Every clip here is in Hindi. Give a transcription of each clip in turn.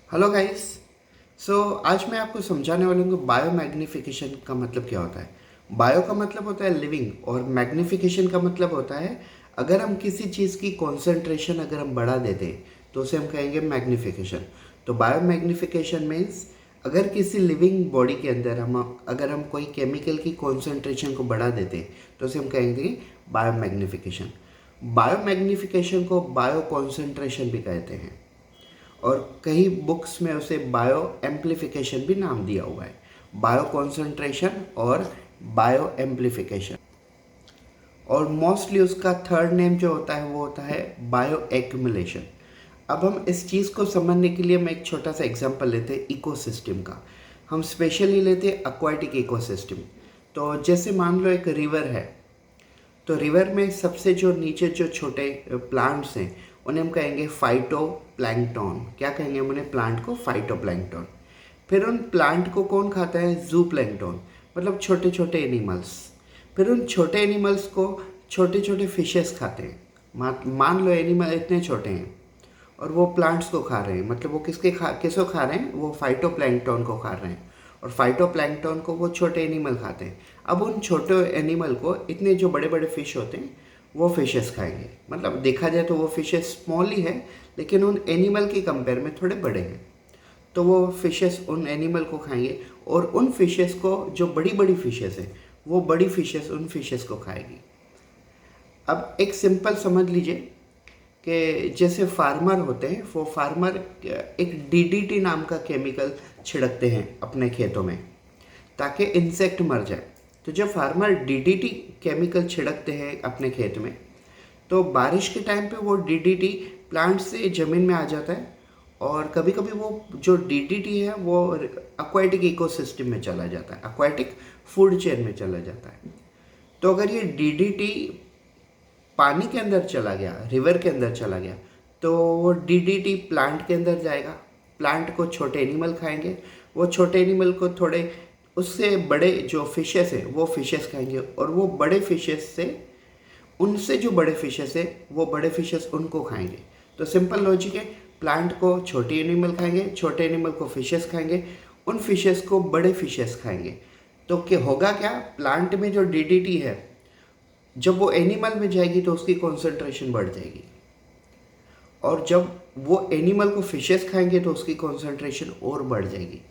Hello guys. आज मैं आपको समझाने वाला हूँ कि बायो मैग्निफिकेशन का मतलब क्या होता है। बायो का मतलब होता है लिविंग और मैग्निफिकेशन का मतलब होता है अगर हम किसी चीज़ की कॉन्सेंट्रेशन अगर हम बढ़ा देते हैं तो उसे हम कहेंगे मैग्निफिकेशन। तो बायो मैग्निफिकेशन मीन्स अगर किसी लिविंग बॉडी के अंदर हम कोई केमिकल की कॉन्सेंट्रेशन को बढ़ा देते हैं तो उसे हम कहेंगे बायो मैग्निफिकेशन। बायो मैग्निफिकेशन को बायो कॉन्सेंट्रेशन भी कहते हैं और कई बुक्स में उसे बायो एम्प्लीफिकेशन भी नाम दिया हुआ है। बायो कॉन्सेंट्रेशन और बायो एम्प्लीफिकेशन। और मोस्टली उसका थर्ड नेम जो होता है वो होता है बायो एक्यूमुलेशन। अब हम इस चीज़ को समझने के लिए मैं एक छोटा सा एग्जांपल लेते हैं इकोसिस्टम का। हम स्पेशली लेते हैं एक्वाटिक इकोसिस्टम। तो जैसे मान लो एक रिवर है, तो रिवर में सबसे जो नीचे जो छोटे प्लांट्स हैं उन्हें हम कहेंगे फाइटो प्लैंकटन। क्या कहेंगे हम उन्हें? प्लांट को फाइटो प्लैंकटन। फिर उन प्लांट को कौन खाता है? जू प्लैंकटन, मतलब छोटे छोटे एनिमल्स। फिर उन छोटे एनिमल्स को छोटे छोटे फिशेस खाते हैं। मान लो एनिमल इतने छोटे हैं और वो प्लांट्स को खा रहे हैं, मतलब वो किसको खा रहे हैं? वो फाइटो प्लैंकटन को खा रहे हैं और फाइटो प्लैंकटन को वो छोटे एनिमल खाते हैं। अब उन छोटे एनिमल को इतने जो बड़े बड़े फिश होते हैं वो फिशेस खाएंगे। मतलब देखा जाए तो वो फिशेस स्मॉल ही है लेकिन उन एनिमल के कंपेयर में थोड़े बड़े हैं। तो वो फिशेस उन एनिमल को खाएंगे और उन फिशेस को जो बड़ी बड़ी फिशेस है वो बड़ी फिशेस उन फिशेस को खाएगी। अब एक सिंपल समझ लीजिए कि जैसे फार्मर होते हैं, वो फार्मर एक डीडीटी नाम का केमिकल छिड़कते हैं अपने खेतों में ताकि इंसेक्ट मर जाए। तो जब फार्मर डीडीटी केमिकल छिड़कते हैं अपने खेत में तो बारिश के टाइम पे वो डीडीटी प्लांट से ज़मीन में आ जाता है और कभी कभी वो जो डीडीटी है वो एक्वाटिक इकोसिस्टम में चला जाता है, एक्वाटिक फूड चेन में चला जाता है। तो अगर ये डीडीटी पानी के अंदर चला गया, रिवर के अंदर चला गया, तो वो डीडीटी प्लांट के अंदर जाएगा। प्लांट को छोटे एनिमल खाएंगे, वो छोटे एनिमल को थोड़े उससे बड़े जो फिशेस है वो फिशेस खाएंगे और वो बड़े फिशेस से उनसे जो बड़े फिशेस है वो बड़े फिशेस उनको खाएंगे। तो सिंपल लॉजिक है, प्लांट को छोटे एनिमल खाएंगे, छोटे एनिमल को फिशेस खाएंगे, उन फिशेस को बड़े फिशेस खाएंगे। तो क्या होगा? क्या प्लांट में जो डीडीटी है जब वो एनिमल में जाएगी तो उसकी कॉन्सेंट्रेशन बढ़ जाएगी और जब वो एनिमल को फिशेस खाएंगे तो उसकी कॉन्सेंट्रेशन और बढ़ जाएगी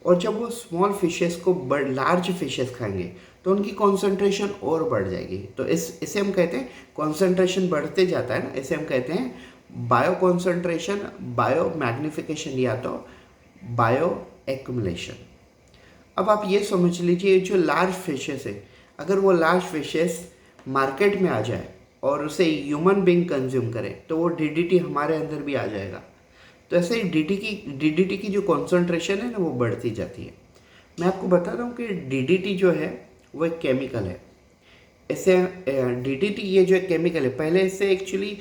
और जब वो स्मॉल फिशेस को लार्ज फिशेस खाएंगे तो उनकी कॉन्सेंट्रेशन और बढ़ जाएगी। तो इसे हम कहते हैं कॉन्सेंट्रेशन बढ़ते जाता है ना, इसे हम कहते हैं बायो कॉन्सेंट्रेशन, बायो मैग्निफिकेशन या तो बायो एक्यूमुलेशन। अब आप ये समझ लीजिए जो लार्ज फिशेस है, अगर वो लार्ज फिशेस मार्केट में आ जाए और उसे ह्यूमन बीइंग कंज्यूम करे तो वो डीडीटी हमारे अंदर भी आ जाएगा। तो ऐसे ही डीडीटी की जो कॉन्सेंट्रेशन है ना वो बढ़ती जाती है। मैं आपको बता रहा हूँ कि डीडीटी जो है वो एक केमिकल है। ऐसे डीडीटी ये जो एक केमिकल है, पहले इससे एक्चुअली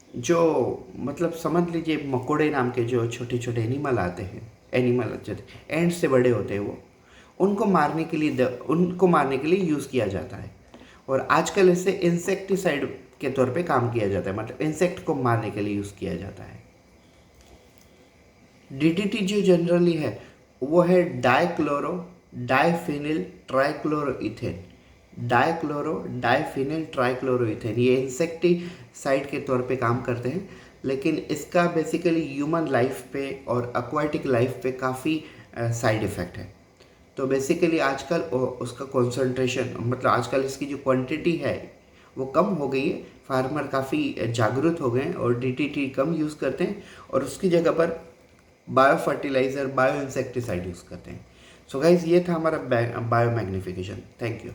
जो मतलब समझ लीजिए मकोड़े नाम के जो छोटे छोटे एनिमल आते हैं, एनिमल अच्छे एंड से बड़े होते हैं, वो उनको मारने के लिए यूज़ किया जाता है और आजकल इसे इंसेक्टिसाइड के तौर पे काम किया जाता है, मतलब इंसेक्ट को मारने के लिए यूज़ किया जाता है। डीडीटी जो जनरली है वो है डाइक्लोरो डाइफिनिल ट्राइक्लोरोइथेन। डाइक्लोरो डाइफिनिल ट्राइक्लोरोइथेन ये इंसेक्टिसाइड के तौर पे काम करते हैं, लेकिन इसका बेसिकली ह्यूमन लाइफ पे और एक्वाटिक लाइफ पे काफ़ी साइड इफ़ेक्ट है। तो बेसिकली आजकल उसका कॉन्सेंट्रेशन, मतलब आजकल इसकी जो क्वांटिटी है वो कम हो गई है। फार्मर काफ़ी जागरूक हो गए हैं और डीडीटी कम यूज़ करते हैं और उसकी जगह पर bio fertiliser, bio insecticide use करते हैं। सो गाइज, ये था हमारा बायो मैग्निफिकेशन। Thank you.